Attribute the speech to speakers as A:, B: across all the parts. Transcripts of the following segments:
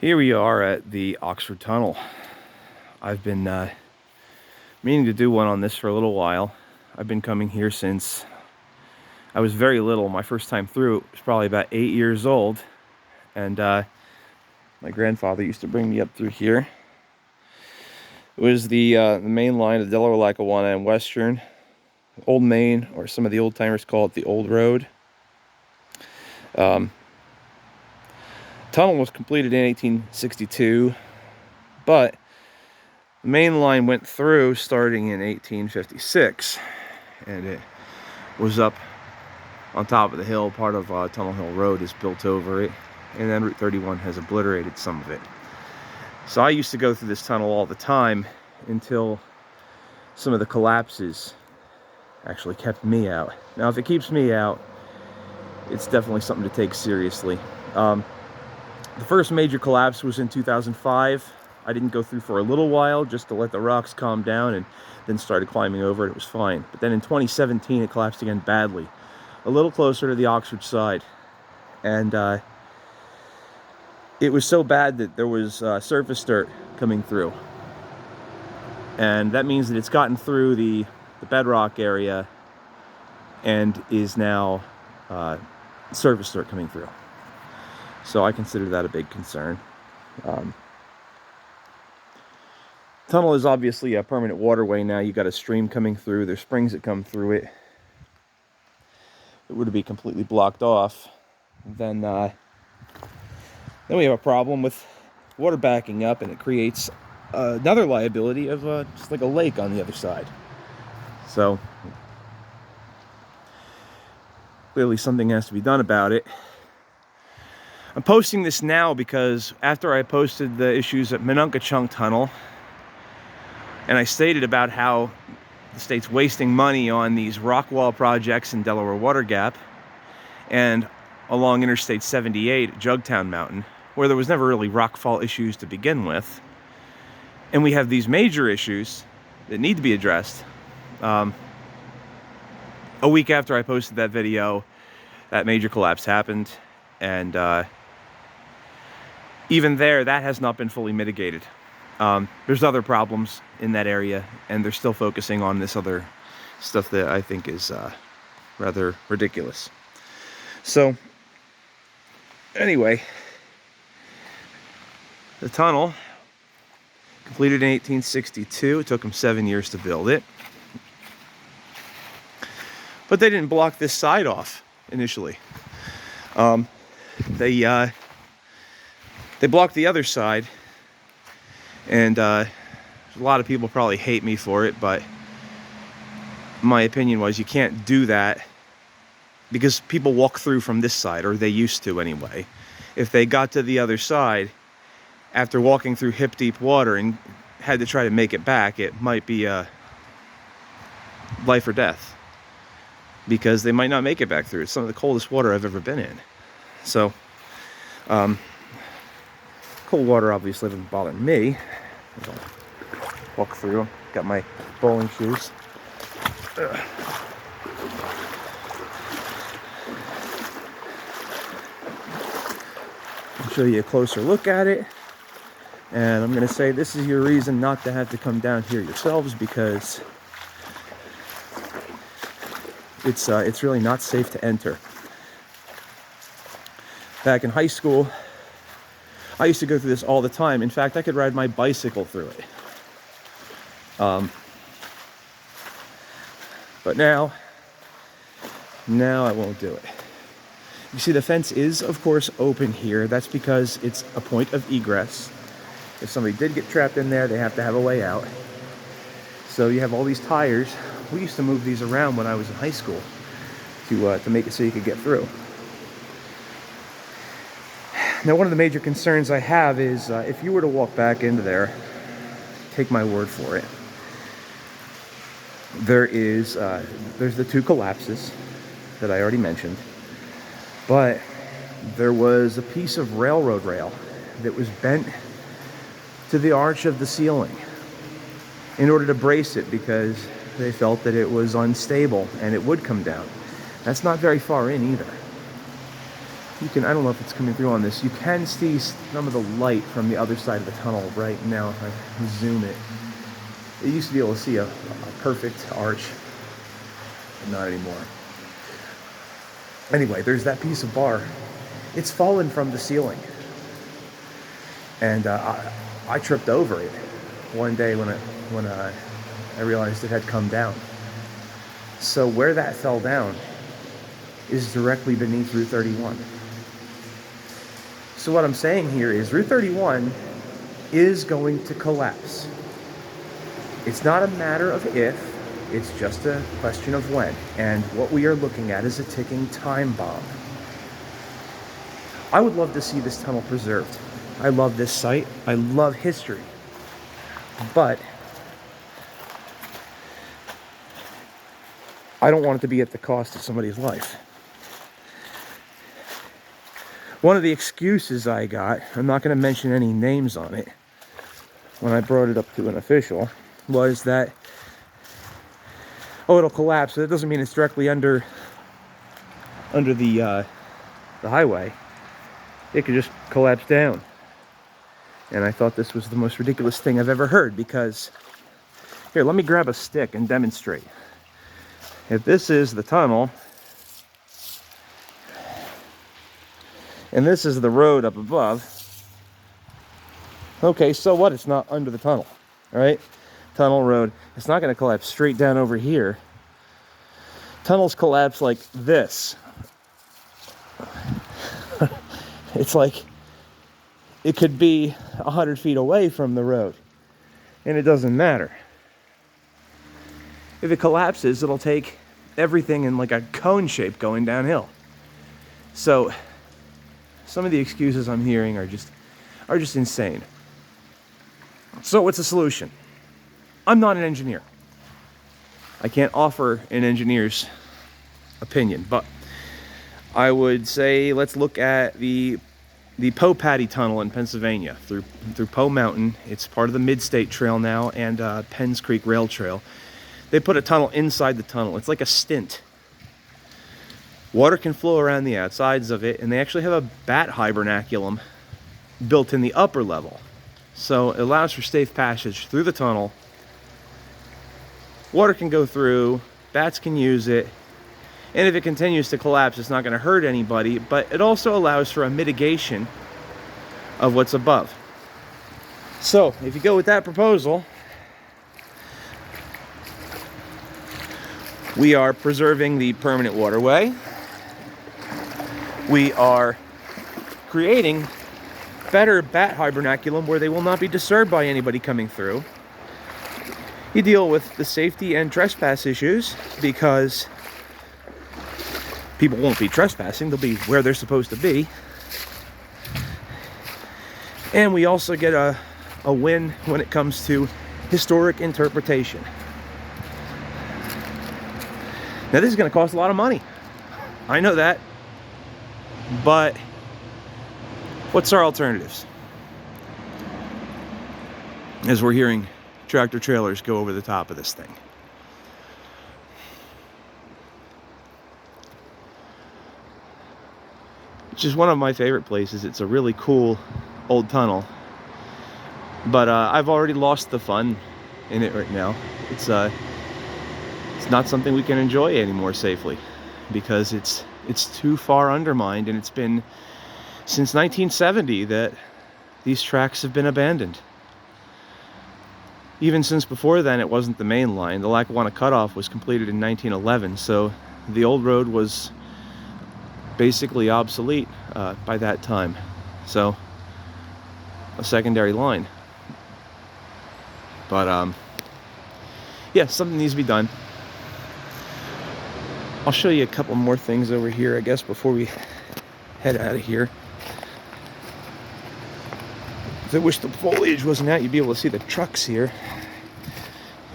A: Here we are at the Oxford Tunnel. I've been meaning to do one on this for a little while. I've been coming here since I was very little. My first time through was probably about 8 years old. And my grandfather used to bring me up through here. It was the main line of Delaware, Lackawanna, and Western. Old Main, or some of the old timers call it the Old Road. Tunnel was completed in 1862, but the main line went through starting in 1856, and it was up on top of the hill. Part of Tunnel Hill Road is built over it, and then Route 31 has obliterated some of it. So I used to go through this tunnel all the time until some of the collapses actually kept me out. Now, if it keeps me out, it's definitely something to take seriously. The first major collapse was in 2005. I didn't go through for a little while just to let the rocks calm down, and then started climbing over it. It was fine. But then in 2017, it collapsed again badly, a little closer to the Oxford side. And it was so bad that there was surface dirt coming through. And that means that it's gotten through the bedrock area and is now surface dirt coming through. So I consider that a big concern. Tunnel is obviously a permanent waterway now. You got a stream coming through. There's springs that come through it. If it were to be completely blocked off, then we have a problem with water backing up, and it creates another liability of just like a lake on the other side. So clearly something has to be done about it. I'm posting this now because after I posted the issues at Minunka-Chunk Tunnel, and I stated about how the state's wasting money on these rock wall projects in Delaware Water Gap and along Interstate 78 at Jugtown Mountain, where there was never really rockfall issues to begin with. And we have these major issues that need to be addressed. A week after I posted that video, that major collapse happened, and even there, that has not been fully mitigated. There's other problems in that area, and they're still focusing on this other stuff that I think is rather ridiculous. So, anyway, the tunnel, completed in 1862. It took them 7 years to build it. But they didn't block this side off initially. They blocked the other side, and a lot of people probably hate me for it, but my opinion was you can't do that because people walk through from this side, or they used to anyway. If they got to the other side after walking through hip-deep water and had to try to make it back, it might be life or death, because they might not make it back through. It's some of the coldest water I've ever been in. So, cold water obviously doesn't bother me. I'll walk through. Got my bowling shoes. I'll show you a closer look at it. And I'm going to say this is your reason not to have to come down here yourselves, because it's really not safe to enter. Back in high school, I used to go through this all the time. In fact, I could ride my bicycle through it. But now I won't do it. You see, the fence is, of course, open here. That's because it's a point of egress. If somebody did get trapped in there, they have to have a way out. So you have all these tires. We used to move these around when I was in high school to make it so you could get through. Now, one of the major concerns I have is if you were to walk back into there, take my word for it, there's the two collapses that I already mentioned, but there was a piece of railroad rail that was bent to the arch of the ceiling in order to brace it, because they felt that it was unstable and it would come down. That's not very far in either. you can, I don't know if it's coming through on this, you can see some of the light from the other side of the tunnel right now if I zoom it. You used to be able to see a perfect arch, but not anymore. Anyway, there's that piece of bar. It's fallen from the ceiling. And I tripped over it one day when I realized it had come down. So where that fell down is directly beneath Route 31. So what I'm saying here is Route 31 is going to collapse. It's not a matter of if, it's just a question of when. And what we are looking at is a ticking time bomb. I would love to see this tunnel preserved. I love this site. I love history. But I don't want it to be at the cost of somebody's life. One of the excuses I got, I'm not going to mention any names on it, when I brought it up to an official, was that, oh, it'll collapse. That doesn't mean it's directly under the highway. It could just collapse down. And I thought this was the most ridiculous thing I've ever heard, because here, let me grab a stick and demonstrate. If this is the tunnel, and this is the road up above, okay, so what? It's not under the tunnel, right? Tunnel road. It's not going to collapse straight down over here. Tunnels collapse like this. It's like it could be 100 feet away from the road, and it doesn't matter. If it collapses, it'll take everything in like a cone shape going downhill. So some of the excuses I'm hearing are just insane. So what's the solution? I'm not an engineer. I can't offer an engineer's opinion, but I would say let's look at the Poe Patty Tunnel in Pennsylvania through Poe Mountain. It's part of the Mid-State Trail now and Penns Creek Rail Trail. They put a tunnel inside the tunnel. It's like a stint. Water can flow around the outsides of it, and they actually have a bat hibernaculum built in the upper level. So it allows for safe passage through the tunnel. Water can go through, bats can use it, and if it continues to collapse, it's not going to hurt anybody, but it also allows for a mitigation of what's above. So if you go with that proposal, we are preserving the permanent waterway. We are creating better bat hibernaculum where they will not be disturbed by anybody coming through. You deal with the safety and trespass issues because people won't be trespassing. They'll be where they're supposed to be. And we also get a win when it comes to historic interpretation. Now, this is going to cost a lot of money. I know that. But what's our alternatives? As we're hearing tractor trailers go over the top of this thing. Which is one of my favorite places. It's a really cool old tunnel. But I've already lost the fun in it right now. It's not something we can enjoy anymore safely because it's too far undermined, and it's been since 1970 that these tracks have been abandoned. Even since before then, it wasn't the main line. The Lackawanna Cutoff was completed in 1911, so the old road was basically obsolete by that time. So a secondary line. But yeah, something needs to be done. I'll show you a couple more things over here, I guess, before we head out of here. I wish the foliage wasn't out. You'd be able to see the trucks here.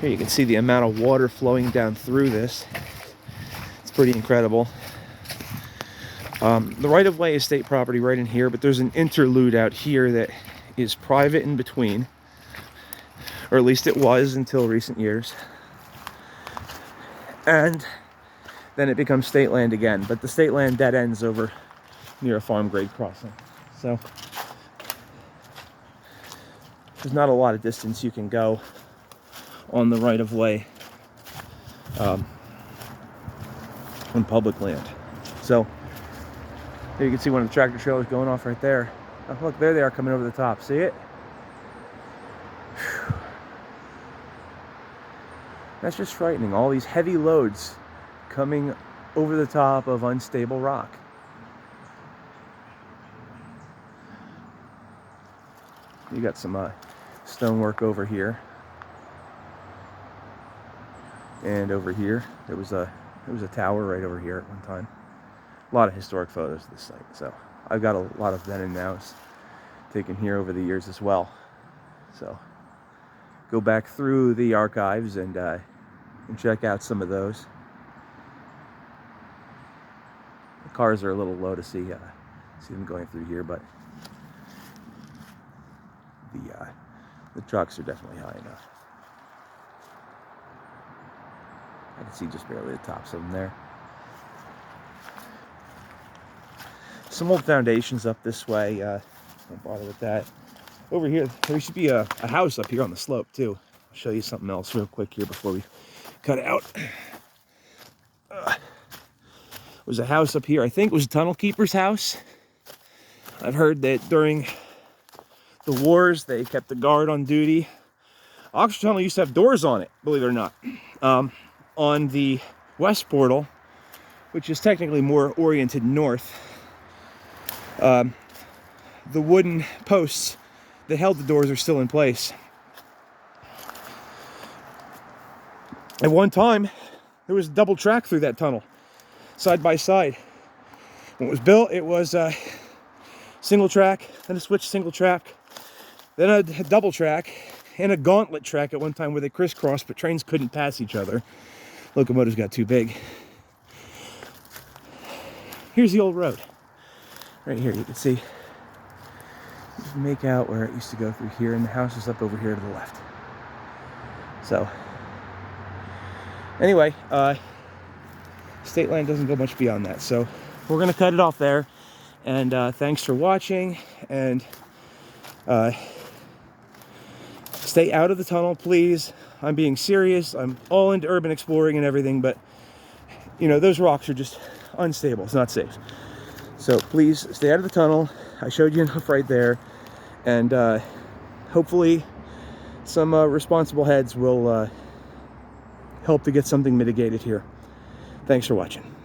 A: Here you can see the amount of water flowing down through this. It's pretty incredible. The right-of-way is state property right in here, but there's an interlude out here that is private in between. Or at least it was until recent years. And then it becomes state land again. But the state land dead ends over near a farm grade crossing. So there's not a lot of distance you can go on the right of way on public land. So there you can see one of the tractor trailers going off right there. Oh, look, there they are coming over the top. See it? Whew. That's just frightening. All these heavy loads coming over the top of unstable rock. You got some stonework over here, and over here there was a tower right over here at one time. A lot of historic photos of this site, so I've got a lot of then and nows taken here over the years as well. So go back through the archives and check out some of those. The cars are a little low to see them going through here, but the trucks are definitely high enough. I can see just barely the tops of them there. Some old foundations up this way. Don't bother with that. Over here, there should be a house up here on the slope too. I'll show you something else real quick here before we cut out. Was a house up here. I think it was a tunnel keeper's house. I've heard that during the wars they kept a guard on duty. Oxford Tunnel used to have doors on it, believe it or not. On the west portal, which is technically more oriented north, the wooden posts that held the doors are still in place. At one time, there was a double track through that tunnel, side by side. When it was built, it was a single track, then a switch single track, then a double track, and a gauntlet track at one time where they crisscrossed, but trains couldn't pass each other. Locomotives got too big. Here's the old road. Right here, you can see. You can make out where it used to go through here, and the house is up over here to the left. So, anyway, state line doesn't go much beyond that. So, we're going to cut it off there. And thanks for watching. And stay out of the tunnel, please. I'm being serious. I'm all into urban exploring and everything, but you know, those rocks are just unstable. It's not safe. So please stay out of the tunnel. I showed you enough right there, and hopefully some responsible heads will help to get something mitigated here. Thanks for watching.